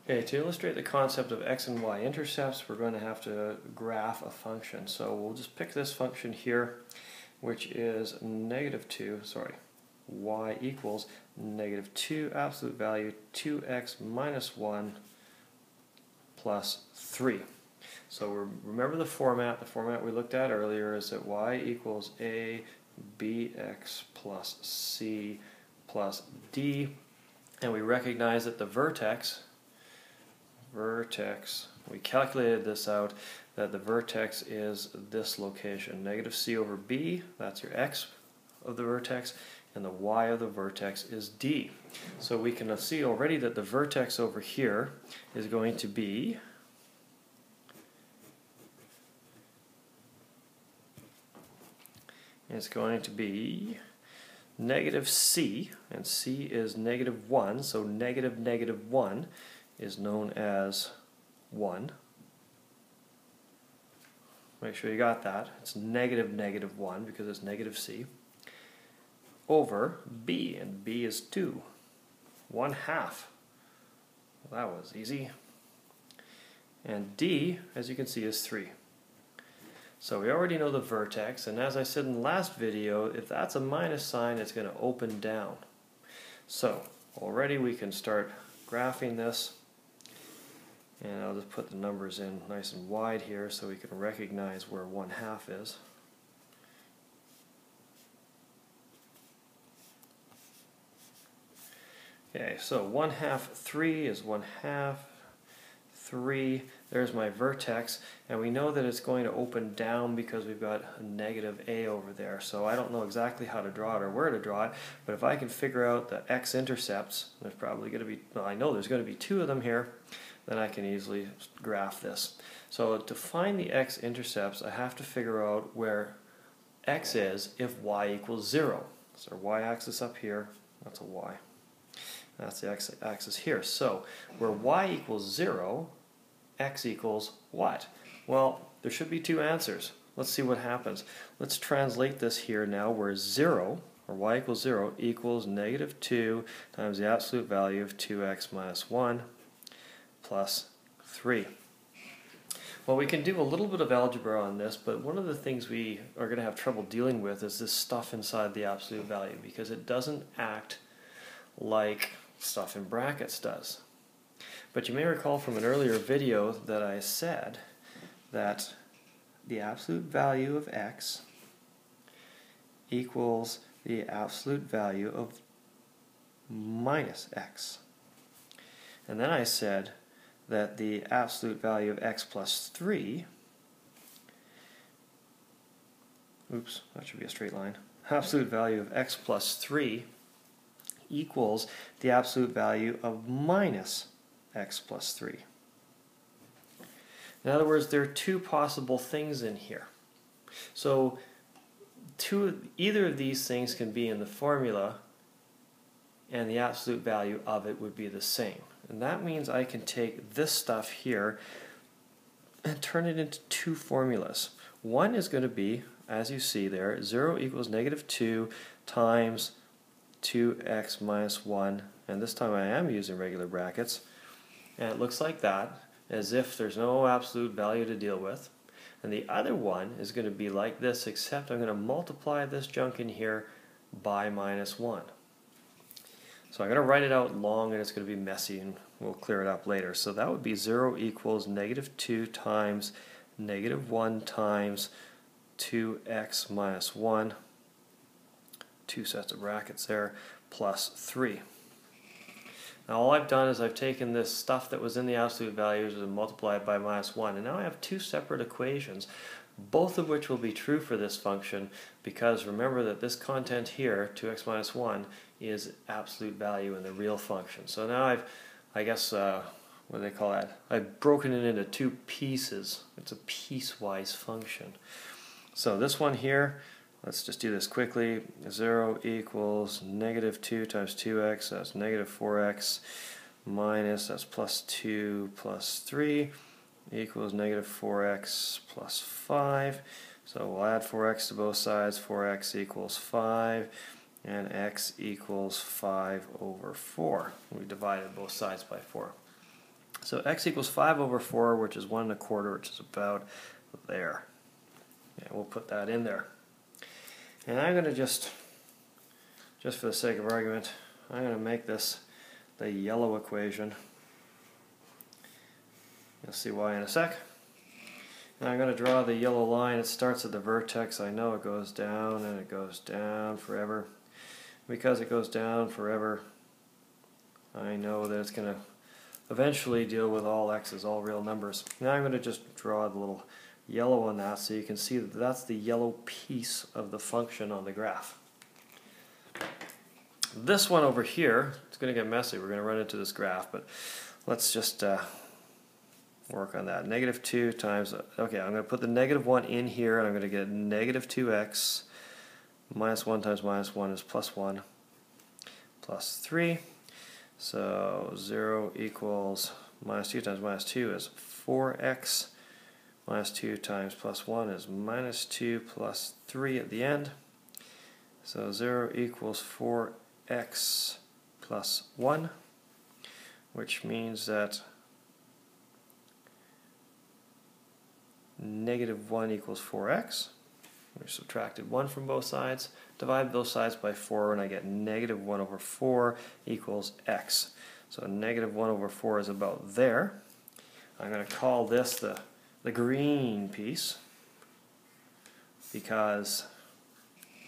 Okay, to illustrate the concept of x and y intercepts, we're going to have to graph a function. So we'll just pick this function here, which is y equals -2 absolute value 2x minus 1 plus 3. So remember the format. The format we looked at earlier is that y equals a bx plus c plus d, and we recognize that the vertex, we calculated this out, that the vertex is this location, -c over b, that's your x of the vertex, and the y of the vertex is d. So we can see already that the vertex over here is going to be -c, and c is -1, so -1 is known as 1. Make sure you got that. It's -1 because it's -c over b, and b is 2. 1/2. Well, that was easy. And d, as you can see, is 3. So we already know the vertex, and as I said in the last video, if that's a minus sign, it's going to open down. So already we can start graphing this, and I'll just put the numbers in nice and wide here so we can recognize where 1/2 is. Okay, so 1/2, 3 is 1/2, 3, there's my vertex, and we know that it's going to open down because we've got a -a over there. So I don't know exactly how to draw it or where to draw it, but if I can figure out the x-intercepts, there's probably going to be, well, I know there's going to be 2 of them here, then I can easily graph this. So to find the x-intercepts, I have to figure out where x is if y equals 0. So our y-axis up here, that's a y. That's the x-axis here. So where y equals 0, x equals what? Well, there should be 2 answers. Let's see what happens. Let's translate this here now, where 0, or y equals 0, equals -2 times the absolute value of 2x minus 1 plus 3. Well, we can do a little bit of algebra on this, but one of the things we are going to have trouble dealing with is this stuff inside the absolute value, because it doesn't act like stuff in brackets does. But you may recall from an earlier video that I said that the absolute value of x equals the absolute value of minus x. And then I said that the absolute value of x plus 3, oops, that should be a straight line, absolute value of x plus 3 equals the absolute value of minus x plus 3. In other words, there are 2 possible things in here. So either of these things can be in the formula, and the absolute value of it would be the same. And that means I can take this stuff here and turn it into 2 formulas. One is going to be, as you see there, 0 equals -2 times 2x minus 1, and this time I am using regular brackets, and it looks like that, as if there's no absolute value to deal with. And the other one is going to be like this, except I'm going to multiply this junk in here by -1. So I'm going to write it out long, and it's going to be messy, and we'll clear it up later. So that would be 0 equals -2 times -1 times 2x minus 1, 2 sets of brackets there, plus 3. Now all I've done is I've taken this stuff that was in the absolute values and multiplied by -1, and now I have 2 separate equations, both of which will be true for this function, because remember that this content here, 2x minus 1, is absolute value in the real function. So now I guess, what do they call that? I've broken it into 2 pieces. It's a piecewise function. So this one here, let's just do this quickly. 0 equals -2 times 2x, that's -4x, minus, that's plus 2 plus 3, equals -4x plus 5. So we'll add 4x to both sides. 4x equals 5, and x equals 5 over 4. We divided both sides by 4. So x equals 5 over 4, which is 1 1/4, which is about there. And we'll put that in there. And I'm going to just for the sake of argument, I'm going to make this the yellow equation. You'll see why in a sec. And I'm going to draw the yellow line. It starts at the vertex. I know it goes down and it goes down forever. Because it goes down forever, I know that it's going to eventually deal with all x's, all real numbers. Now I'm going to just draw the little yellow on that so you can see that that's the yellow piece of the function on the graph. This one over here, it's going to get messy. We're going to run into this graph, but let's just work on that. -2 times, okay, I'm going to put the -1 in here, and I'm going to get -2x. -1 times -1 is +1, +3. So 0 equals -2 times -2 is 4x. -2 times +1 is -2 plus 3 at the end. So 0 equals 4x plus 1, which means that -1 equals 4x. We subtracted 1 from both sides, divide both sides by 4, and I get -1 over 4 equals x. So -1 over 4 is about there. I'm going to call this the green piece because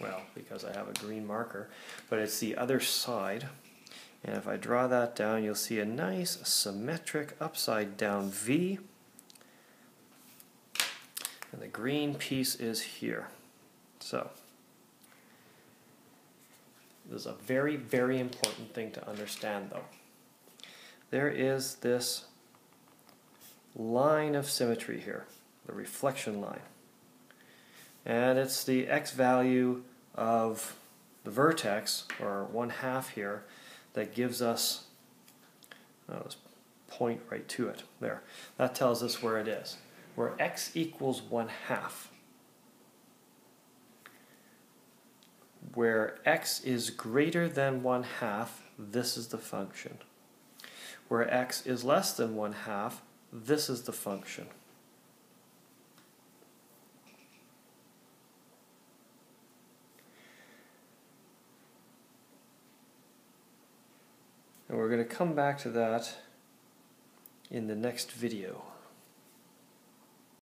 I have a green marker, but it's the other side. And if I draw that down, you'll see a nice symmetric upside down V. And the green piece is here. So, this is a very, very important thing to understand though. There is this line of symmetry here, the reflection line. And it's the x value of the vertex, or 1/2 here, that gives us, let's point right to it, there. That tells us where it is. Where x equals 1/2. Where x is greater than 1/2, this is the function. Where x is less than 1/2, this is the function. And we're going to come back to that in the next video.